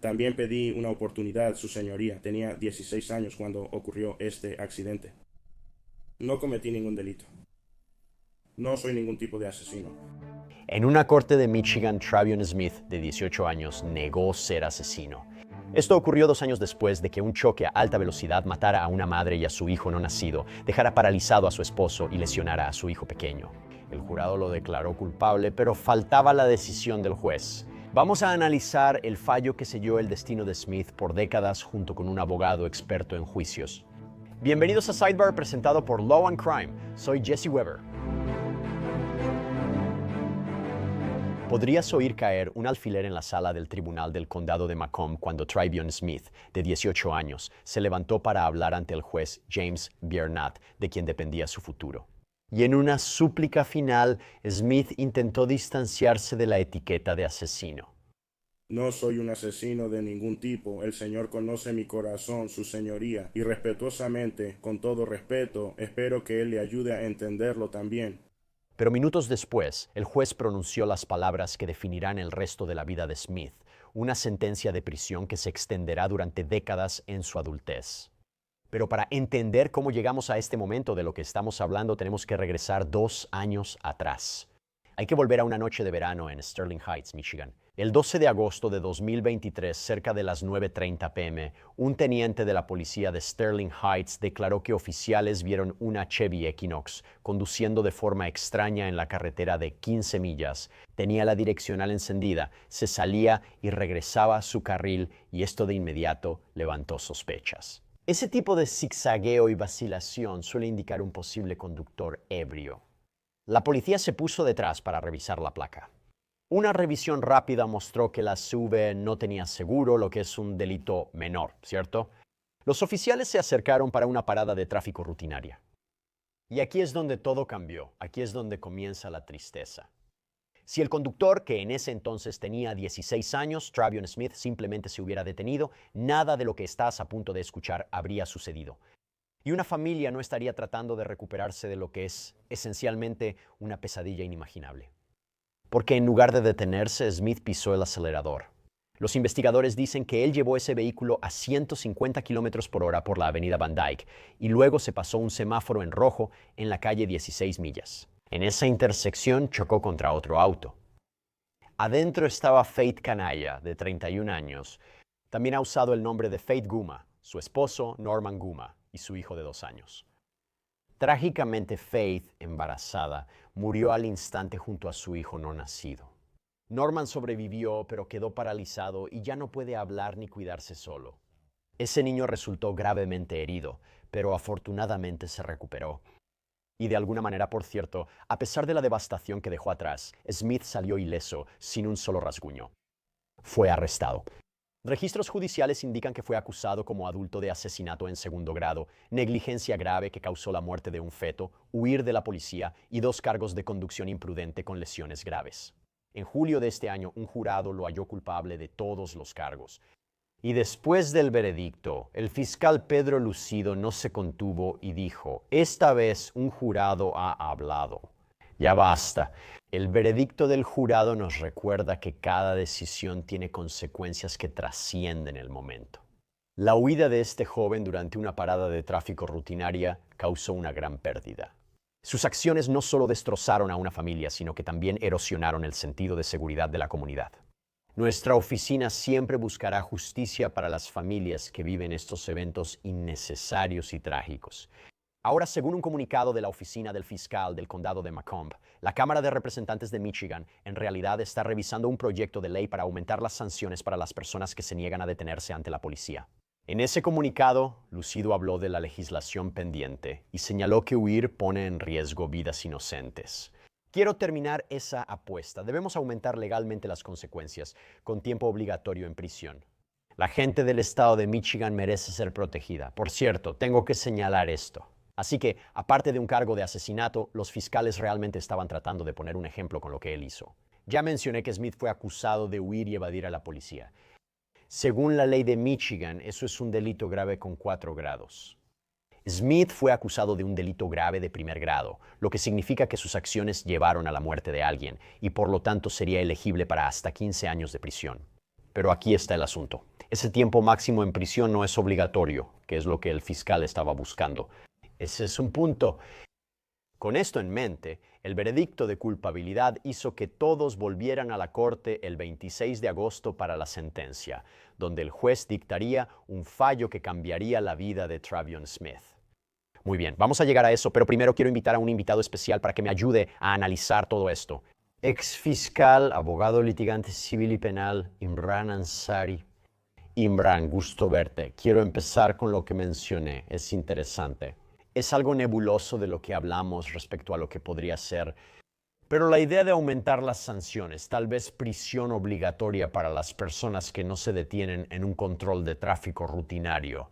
También pedí una oportunidad, su señoría. Tenía 16 años cuando ocurrió este accidente. No cometí ningún delito. No soy ningún tipo de asesino. En una corte de Michigan, Travion Smith, de 18 años, negó ser asesino. Esto ocurrió 2 años después de que un choque a alta velocidad matara a una madre y a su hijo no nacido, dejara paralizado a su esposo y lesionara a su hijo pequeño. El jurado lo declaró culpable, pero faltaba la decisión del juez. Vamos a analizar el fallo que selló el destino de Smith por décadas junto con un abogado experto en juicios. Bienvenidos a Sidebar, presentado por Law and Crime. Soy Jesse Weber. Podrías oír caer un alfiler en la sala del tribunal del condado de Macomb cuando Travion Smith, de 18 años, se levantó para hablar ante el juez James Biernat, de quien dependía su futuro. Y en una súplica final, Smith intentó distanciarse de la etiqueta de asesino. No soy un asesino de ningún tipo. El Señor conoce mi corazón, su señoría, y respetuosamente, con todo respeto, espero que Él le ayude a entenderlo también. Pero minutos después, el juez pronunció las palabras que definirán el resto de la vida de Smith, una sentencia de prisión que se extenderá durante décadas en su adultez. Pero para entender cómo llegamos a este momento de lo que estamos hablando, tenemos que regresar 2 años atrás. Hay que volver a una noche de verano en Sterling Heights, Michigan. El 12 de agosto de 2023, cerca de las 9:30 p.m., un teniente de la policía de Sterling Heights declaró que oficiales vieron una Chevy Equinox conduciendo de forma extraña en la carretera de 15 millas. Tenía la direccional encendida, se salía y regresaba a su carril y esto de inmediato levantó sospechas. Ese tipo de zigzagueo y vacilación suele indicar un posible conductor ebrio. La policía se puso detrás para revisar la placa. Una revisión rápida mostró que la SUV no tenía seguro, lo que es un delito menor, ¿cierto? Los oficiales se acercaron para una parada de tráfico rutinaria. Y aquí es donde todo cambió, aquí es donde comienza la tristeza. Si el conductor, que en ese entonces tenía 16 años, Travion Smith, simplemente se hubiera detenido, nada de lo que estás a punto de escuchar habría sucedido. Y una familia no estaría tratando de recuperarse de lo que es esencialmente una pesadilla inimaginable. Porque en lugar de detenerse, Smith pisó el acelerador. Los investigadores dicen que él llevó ese vehículo a 150 kilómetros por hora por la avenida Van Dyke y luego se pasó un semáforo en rojo en la calle 16 millas. En esa intersección chocó contra otro auto. Adentro estaba Faith Canalla, de 31 años. También ha usado el nombre de Faith Guma, su esposo Norman Guma y su hijo de 2 años. Trágicamente, Faith, embarazada, murió al instante junto a su hijo no nacido. Norman sobrevivió, pero quedó paralizado y ya no puede hablar ni cuidarse solo. Ese niño resultó gravemente herido, pero afortunadamente se recuperó. Y de alguna manera, por cierto, a pesar de la devastación que dejó atrás, Smith salió ileso, sin un solo rasguño. Fue arrestado. Registros judiciales indican que fue acusado como adulto de asesinato en segundo grado, negligencia grave que causó la muerte de un feto, huir de la policía y 2 cargos de conducción imprudente con lesiones graves. En julio de este año, un jurado lo halló culpable de todos los cargos. Y después del veredicto, el fiscal Pedro Lucido no se contuvo y dijo: "Esta vez un jurado ha hablado. Ya basta". El veredicto del jurado nos recuerda que cada decisión tiene consecuencias que trascienden el momento. La huida de este joven durante una parada de tráfico rutinaria causó una gran pérdida. Sus acciones no solo destrozaron a una familia, sino que también erosionaron el sentido de seguridad de la comunidad. Nuestra oficina siempre buscará justicia para las familias que viven estos eventos innecesarios y trágicos. Ahora, según un comunicado de la oficina del fiscal del condado de Macomb, la Cámara de Representantes de Michigan en realidad está revisando un proyecto de ley para aumentar las sanciones para las personas que se niegan a detenerse ante la policía. En ese comunicado, Lucido habló de la legislación pendiente y señaló que huir pone en riesgo vidas inocentes. Quiero terminar esa apuesta. Debemos aumentar legalmente las consecuencias, con tiempo obligatorio en prisión. La gente del estado de Michigan merece ser protegida. Por cierto, tengo que señalar esto. Así que, aparte de un cargo de asesinato, los fiscales realmente estaban tratando de poner un ejemplo con lo que él hizo. Ya mencioné que Smith fue acusado de huir y evadir a la policía. Según la ley de Michigan, eso es un delito grave con 4 grados. Smith fue acusado de un delito grave de primer grado, lo que significa que sus acciones llevaron a la muerte de alguien y por lo tanto sería elegible para hasta 15 años de prisión. Pero aquí está el asunto. Ese tiempo máximo en prisión no es obligatorio, que es lo que el fiscal estaba buscando. Ese es un punto. Con esto en mente, el veredicto de culpabilidad hizo que todos volvieran a la corte el 26 de agosto para la sentencia, donde el juez dictaría un fallo que cambiaría la vida de Travion Smith. Muy bien, vamos a llegar a eso, pero primero quiero invitar a un invitado especial para que me ayude a analizar todo esto. Ex fiscal, abogado litigante civil y penal, Imran Ansari. Imran, gusto verte. Quiero empezar con lo que mencioné, es interesante. Es algo nebuloso de lo que hablamos respecto a lo que podría ser, pero la idea de aumentar las sanciones, tal vez prisión obligatoria para las personas que no se detienen en un control de tráfico rutinario,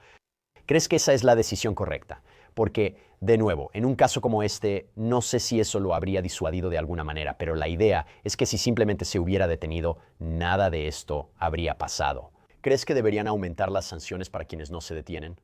¿crees que esa es la decisión correcta? Porque, de nuevo, en un caso como este, no sé si eso lo habría disuadido de alguna manera, pero la idea es que si simplemente se hubiera detenido, nada de esto habría pasado. ¿Crees que deberían aumentar las sanciones para quienes no se detienen?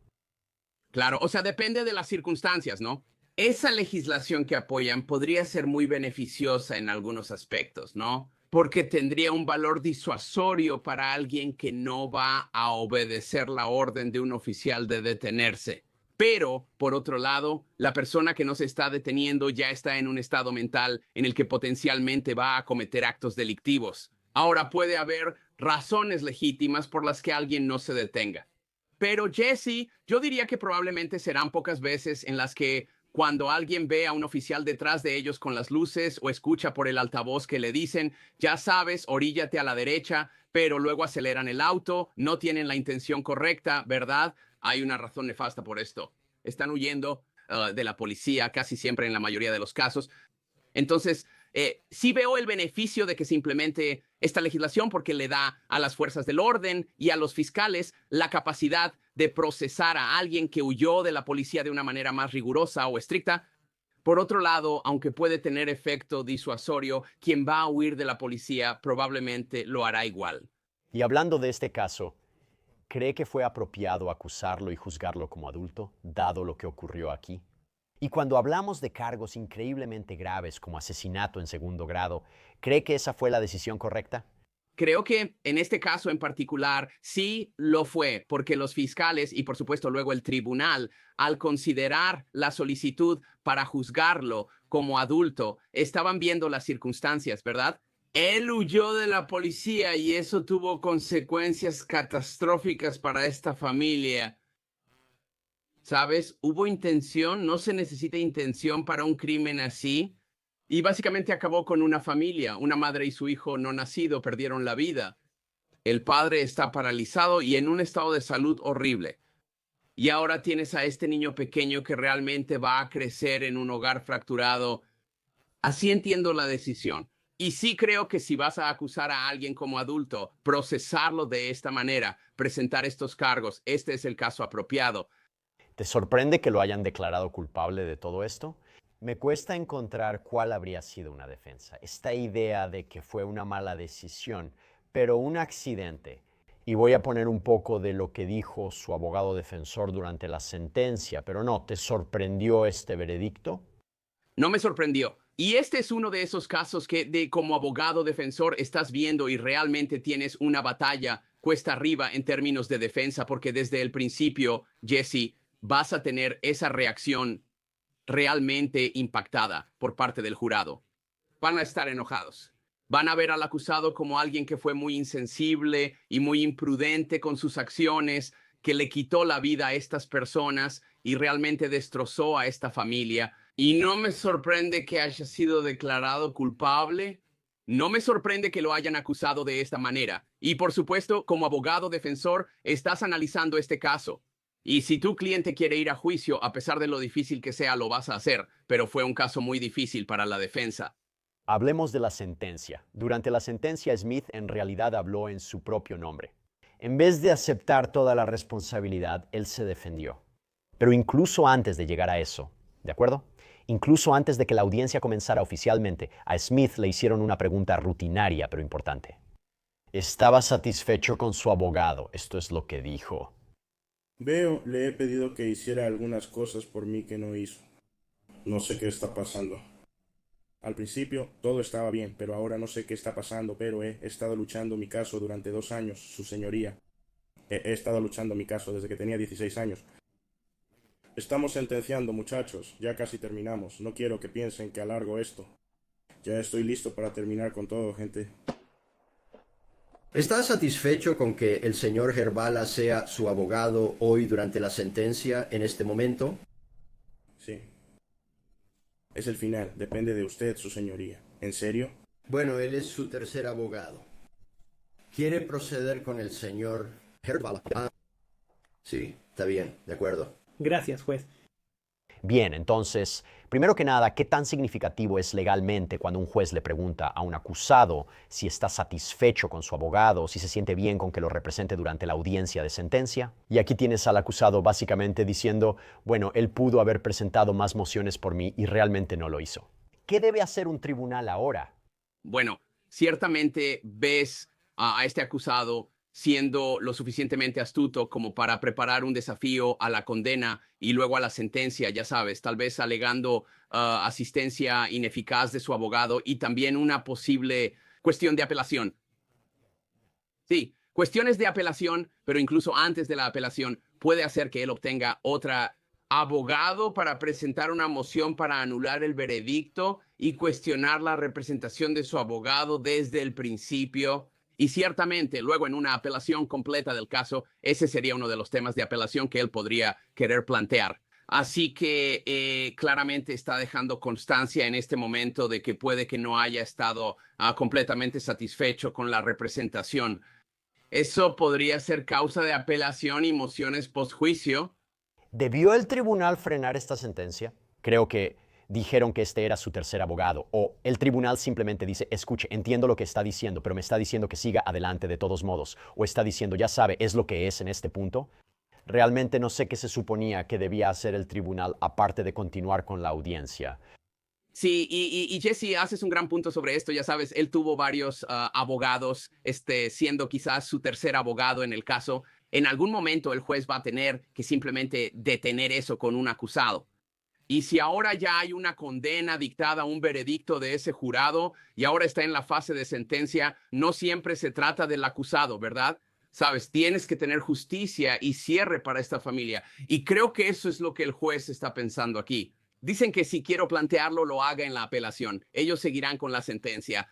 Claro, o sea, depende de las circunstancias, ¿no? Esa legislación que apoyan podría ser muy beneficiosa en algunos aspectos, ¿no? Porque tendría un valor disuasorio para alguien que no va a obedecer la orden de un oficial de detenerse. Pero, por otro lado, la persona que no se está deteniendo ya está en un estado mental en el que potencialmente va a cometer actos delictivos. Ahora puede haber razones legítimas por las que alguien no se detenga. Pero Jesse, yo diría que probablemente serán pocas veces en las que cuando alguien ve a un oficial detrás de ellos con las luces o escucha por el altavoz que le dicen, ya sabes, oríllate a la derecha, pero luego aceleran el auto, no tienen la intención correcta, ¿verdad? Hay una razón nefasta por esto. Están huyendo de la policía casi siempre en la mayoría de los casos. Entonces, sí veo el beneficio de que se implemente esta legislación porque le da a las fuerzas del orden y a los fiscales la capacidad de procesar a alguien que huyó de la policía de una manera más rigurosa o estricta. Por otro lado, aunque puede tener efecto disuasorio, quien va a huir de la policía probablemente lo hará igual. Y hablando de este caso, ¿cree que fue apropiado acusarlo y juzgarlo como adulto, dado lo que ocurrió aquí? Y cuando hablamos de cargos increíblemente graves como asesinato en segundo grado, ¿cree que esa fue la decisión correcta? Creo que en este caso en particular sí lo fue, porque los fiscales y por supuesto luego el tribunal, al considerar la solicitud para juzgarlo como adulto, estaban viendo las circunstancias, ¿verdad? Él huyó de la policía y eso tuvo consecuencias catastróficas para esta familia. ¿Sabes? Hubo intención, no se necesita intención para un crimen así. Y básicamente acabó con una familia. Una madre y su hijo no nacido perdieron la vida. El padre está paralizado y en un estado de salud horrible. Y ahora tienes a este niño pequeño que realmente va a crecer en un hogar fracturado. Así entiendo la decisión. Y sí creo que si vas a acusar a alguien como adulto, procesarlo de esta manera, presentar estos cargos, este es el caso apropiado. ¿Te sorprende que lo hayan declarado culpable de todo esto? Me cuesta encontrar cuál habría sido una defensa. Esta idea de que fue una mala decisión, pero un accidente. Y voy a poner un poco de lo que dijo su abogado defensor durante la sentencia, pero no, ¿te sorprendió este veredicto? No me sorprendió. Y este es uno de esos casos que como abogado defensor estás viendo y realmente tienes una batalla cuesta arriba en términos de defensa, porque desde el principio, Jesse, vas a tener esa reacción realmente impactada por parte del jurado. Van a estar enojados. Van a ver al acusado como alguien que fue muy insensible y muy imprudente con sus acciones, que le quitó la vida a estas personas y realmente destrozó a esta familia. Y no me sorprende que haya sido declarado culpable. No me sorprende que lo hayan acusado de esta manera. Y por supuesto, como abogado defensor, estás analizando este caso. Y si tu cliente quiere ir a juicio, a pesar de lo difícil que sea, lo vas a hacer. Pero fue un caso muy difícil para la defensa. Hablemos de la sentencia. Durante la sentencia, Smith en realidad habló en su propio nombre. En vez de aceptar toda la responsabilidad, él se defendió. Pero incluso antes de llegar a eso, ¿de acuerdo? Incluso antes de que la audiencia comenzara oficialmente, a Smith le hicieron una pregunta rutinaria pero importante. Estaba satisfecho con su abogado, esto es lo que dijo. Veo, le he pedido que hiciera algunas cosas por mí que no hizo. No sé qué está pasando. Al principio todo estaba bien, pero ahora no sé qué está pasando, pero he estado luchando mi caso durante 2 años, su señoría. He estado luchando mi caso desde que tenía 16 años. Estamos sentenciando, muchachos. Ya casi terminamos. No quiero que piensen que alargo esto. Ya estoy listo para terminar con todo, gente. ¿Está satisfecho con que el señor Herbala sea su abogado hoy durante la sentencia en este momento? Sí. Es el final. Depende de usted, su señoría. ¿En serio? Bueno, él es su tercer abogado. ¿Quiere proceder con el señor Herbala? Ah, sí, está bien, de acuerdo. Gracias, juez. Bien, entonces, primero que nada, ¿qué tan significativo es legalmente cuando un juez le pregunta a un acusado si está satisfecho con su abogado, si se siente bien con que lo represente durante la audiencia de sentencia? Y aquí tienes al acusado básicamente diciendo, bueno, él pudo haber presentado más mociones por mí y realmente no lo hizo. ¿Qué debe hacer un tribunal ahora? Bueno, ciertamente ves a este acusado siendo lo suficientemente astuto como para preparar un desafío a la condena y luego a la sentencia, ya sabes, tal vez alegando asistencia ineficaz de su abogado y también una posible cuestión de apelación. Sí, cuestiones de apelación, pero incluso antes de la apelación puede hacer que él obtenga otra abogado para presentar una moción para anular el veredicto y cuestionar la representación de su abogado desde el principio. Y ciertamente, luego en una apelación completa del caso, ese sería uno de los temas de apelación que él podría querer plantear. Así que claramente está dejando constancia en este momento de que puede que no haya estado completamente satisfecho con la representación. Eso podría ser causa de apelación y mociones postjuicio. ¿Debió el tribunal frenar esta sentencia? Creo que dijeron que este era su tercer abogado, o el tribunal simplemente dice, escuche, entiendo lo que está diciendo, pero me está diciendo que siga adelante de todos modos, o está diciendo, ya sabe, es lo que es en este punto. Realmente no sé qué se suponía que debía hacer el tribunal aparte de continuar con la audiencia. Sí, y Jesse, haces un gran punto sobre esto. Ya sabes, él tuvo varios abogados, siendo quizás su tercer abogado en el caso. En algún momento el juez va a tener que simplemente detener eso con un acusado. Y si ahora ya hay una condena dictada, un veredicto de ese jurado, y ahora está en la fase de sentencia, no siempre se trata del acusado, ¿verdad? Sabes, tienes que tener justicia y cierre para esta familia. Y creo que eso es lo que el juez está pensando aquí. Dicen que si quiero plantearlo, lo haga en la apelación. Ellos seguirán con la sentencia.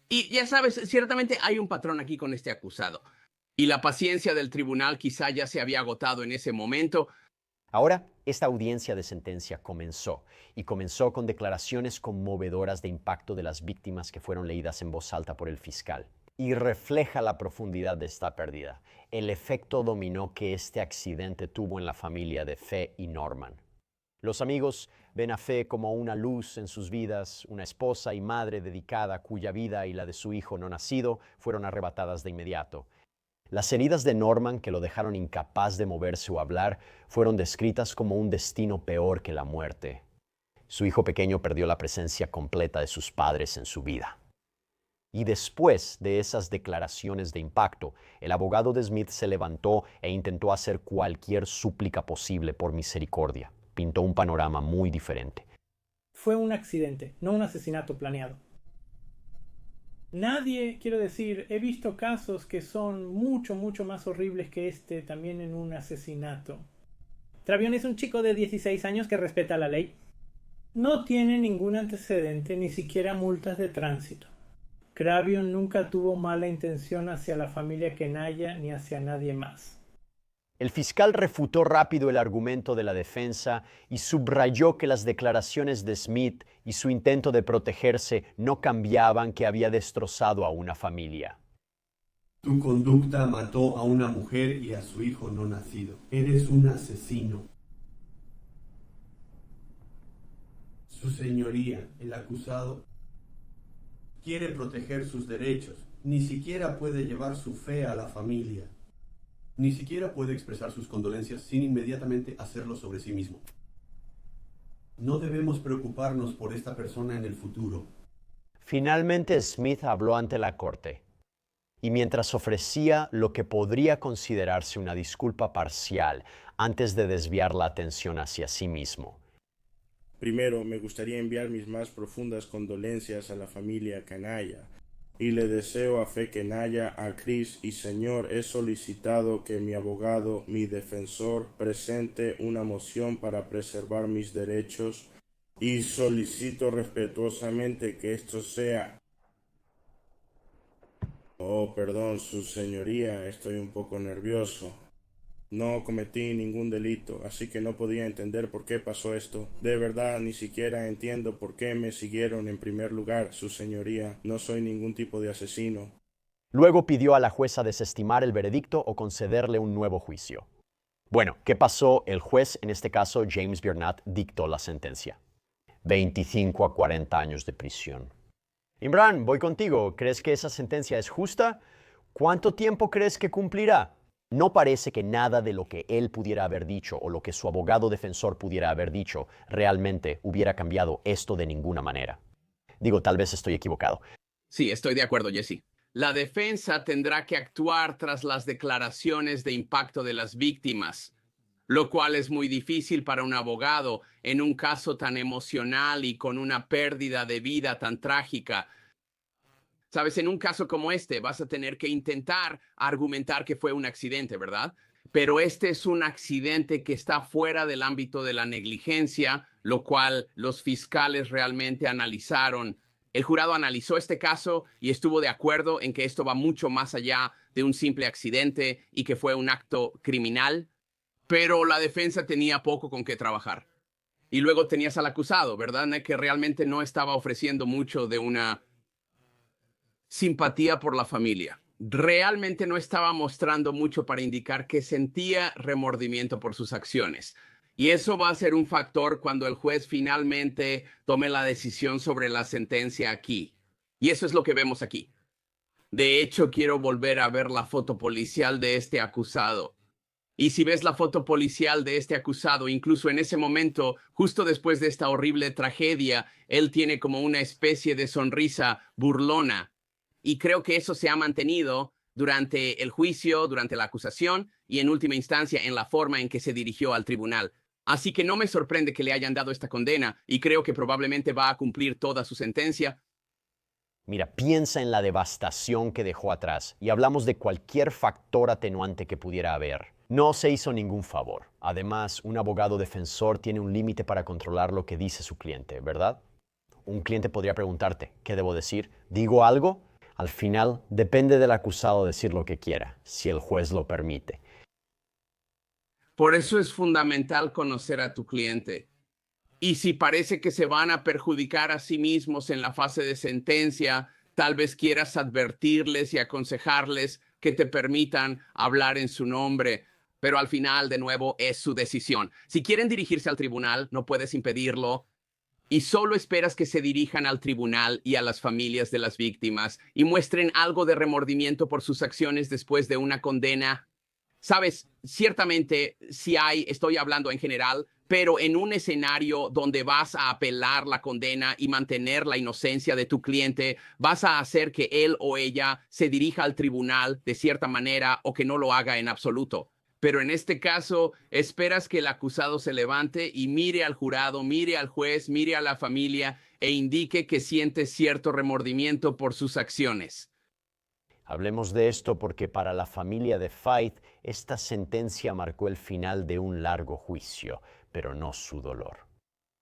Y ya sabes, ciertamente hay un patrón aquí con este acusado. Y la paciencia del tribunal quizá ya se había agotado en ese momento. Ahora, esta audiencia de sentencia comenzó, y comenzó con declaraciones conmovedoras de impacto de las víctimas que fueron leídas en voz alta por el fiscal. Y refleja la profundidad de esta pérdida, el efecto dominó que este accidente tuvo en la familia de Fe y Norman. Los amigos ven a Fe como una luz en sus vidas, una esposa y madre dedicada cuya vida y la de su hijo no nacido fueron arrebatadas de inmediato. Las heridas de Norman, que lo dejaron incapaz de moverse o hablar, fueron descritas como un destino peor que la muerte. Su hijo pequeño perdió la presencia completa de sus padres en su vida. Y después de esas declaraciones de impacto, el abogado de Smith se levantó e intentó hacer cualquier súplica posible por misericordia. Pintó un panorama muy diferente. Fue un accidente, no un asesinato planeado. Nadie, quiero decir, he visto casos que son mucho más horribles que este, también en un asesinato. Travion es un chico de 16 años que respeta la ley. No tiene ningún antecedente, ni siquiera multas de tránsito. Travion nunca tuvo mala intención hacia la familia Kenaya ni hacia nadie más. El fiscal refutó rápido el argumento de la defensa y subrayó que las declaraciones de Smith y su intento de protegerse no cambiaban que había destrozado a una familia. Tu conducta mató a una mujer y a su hijo no nacido. Eres un asesino. Su señoría, el acusado, quiere proteger sus derechos. Ni siquiera puede llevar su fe a la familia. Ni siquiera puede expresar sus condolencias sin inmediatamente hacerlo sobre sí mismo. No debemos preocuparnos por esta persona en el futuro. Finalmente Smith habló ante la corte, y mientras ofrecía lo que podría considerarse una disculpa parcial antes de desviar la atención hacia sí mismo. Primero, me gustaría enviar mis más profundas condolencias a la familia Kanaya y le deseo a fe que Naya a Chris y Señor, he solicitado que mi abogado, mi defensor, presente una moción para preservar mis derechos y solicito respetuosamente que esto sea... Oh, perdón, su señoría, estoy un poco nervioso. No cometí ningún delito, así que no podía entender por qué pasó esto. De verdad, ni siquiera entiendo por qué me siguieron en primer lugar, su señoría. No soy ningún tipo de asesino. Luego pidió a la jueza desestimar el veredicto o concederle un nuevo juicio. Bueno, ¿qué pasó? El juez, en este caso James Biernat, dictó la sentencia. 25 a 40 años de prisión. Imran, voy contigo. ¿Crees que esa sentencia es justa? ¿Cuánto tiempo crees que cumplirá? No parece que nada de lo que él pudiera haber dicho o lo que su abogado defensor pudiera haber dicho realmente hubiera cambiado esto de ninguna manera. Digo, tal vez estoy equivocado. Sí, estoy de acuerdo, Jesse. La defensa tendrá que actuar tras las declaraciones de impacto de las víctimas, lo cual es muy difícil para un abogado en un caso tan emocional y con una pérdida de vida tan trágica. Sabes, en un caso como este vas a tener que intentar argumentar que fue un accidente, ¿verdad? Pero este es un accidente que está fuera del ámbito de la negligencia, lo cual los fiscales realmente analizaron. El jurado analizó este caso y estuvo de acuerdo en que esto va mucho más allá de un simple accidente y que fue un acto criminal, pero la defensa tenía poco con qué trabajar. Y luego tenías al acusado, ¿verdad? Que realmente no estaba ofreciendo mucho de una simpatía por la familia. Realmente no estaba mostrando mucho para indicar que sentía remordimiento por sus acciones. Y eso va a ser un factor cuando el juez finalmente tome la decisión sobre la sentencia aquí. Y eso es lo que vemos aquí. De hecho, quiero volver a ver la foto policial de este acusado. Y si ves la foto policial de este acusado, incluso en ese momento, justo después de esta horrible tragedia, él tiene como una especie de sonrisa burlona. Y creo que eso se ha mantenido durante el juicio, durante la acusación y en última instancia en la forma en que se dirigió al tribunal. Así que no me sorprende que le hayan dado esta condena y creo que probablemente va a cumplir toda su sentencia. Mira, piensa en la devastación que dejó atrás y hablamos de cualquier factor atenuante que pudiera haber. No se hizo ningún favor. Además, un abogado defensor tiene un límite para controlar lo que dice su cliente, ¿verdad? Un cliente podría preguntarte, ¿qué debo decir? ¿Digo algo? Al final, depende del acusado decir lo que quiera, si el juez lo permite. Por eso es fundamental conocer a tu cliente. Y si parece que se van a perjudicar a sí mismos en la fase de sentencia, tal vez quieras advertirles y aconsejarles que te permitan hablar en su nombre. Pero al final, de nuevo, es su decisión. Si quieren dirigirse al tribunal, no puedes impedirlo. Y solo esperas que se dirijan al tribunal y a las familias de las víctimas y muestren algo de remordimiento por sus acciones después de una condena. Sabes, ciertamente sí hay, estoy hablando en general, pero en un escenario donde vas a apelar la condena y mantener la inocencia de tu cliente, vas a hacer que él o ella se dirija al tribunal de cierta manera o que no lo haga en absoluto. Pero en este caso, esperas que el acusado se levante y mire al jurado, mire al juez, mire a la familia e indique que siente cierto remordimiento por sus acciones. Hablemos de esto porque para la familia de Faith, esta sentencia marcó el final de un largo juicio, pero no su dolor.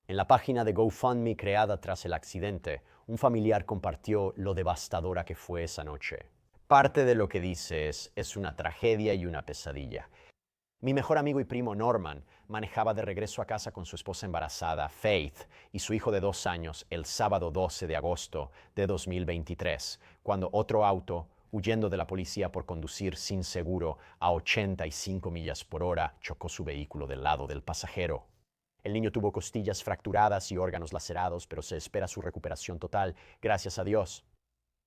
En la página de GoFundMe creada tras el accidente, un familiar compartió lo devastadora que fue esa noche. Parte de lo que dice es una tragedia y una pesadilla. Mi mejor amigo y primo Norman manejaba de regreso a casa con su esposa embarazada, Faith, y su hijo de 2 años el sábado 12 de agosto de 2023, cuando otro auto, huyendo de la policía por conducir sin seguro a 85 millas por hora, chocó su vehículo del lado del pasajero. El niño tuvo costillas fracturadas y órganos lacerados, pero se espera su recuperación total, gracias a Dios.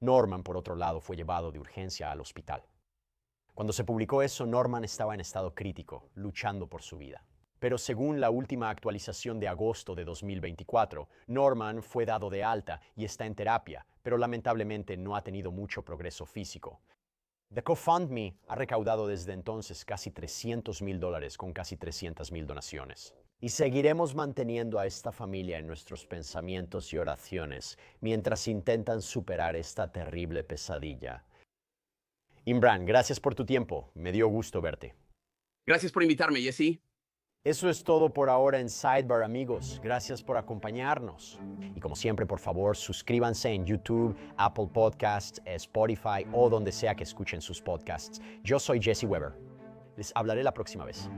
Norman, por otro lado, fue llevado de urgencia al hospital. Cuando se publicó eso, Norman estaba en estado crítico, luchando por su vida. Pero según la última actualización de agosto de 2024, Norman fue dado de alta y está en terapia, pero lamentablemente no ha tenido mucho progreso físico. The GoFundMe ha recaudado desde entonces casi $300,000 con casi 300,000 donaciones. Y seguiremos manteniendo a esta familia en nuestros pensamientos y oraciones mientras intentan superar esta terrible pesadilla. Imran, gracias por tu tiempo. Me dio gusto verte. Gracias por invitarme, Jesse. Eso es todo por ahora en Sidebar, amigos. Gracias por acompañarnos. Y como siempre, por favor, suscríbanse en YouTube, Apple Podcasts, Spotify o donde sea que escuchen sus podcasts. Yo soy Jesse Weber. Les hablaré la próxima vez.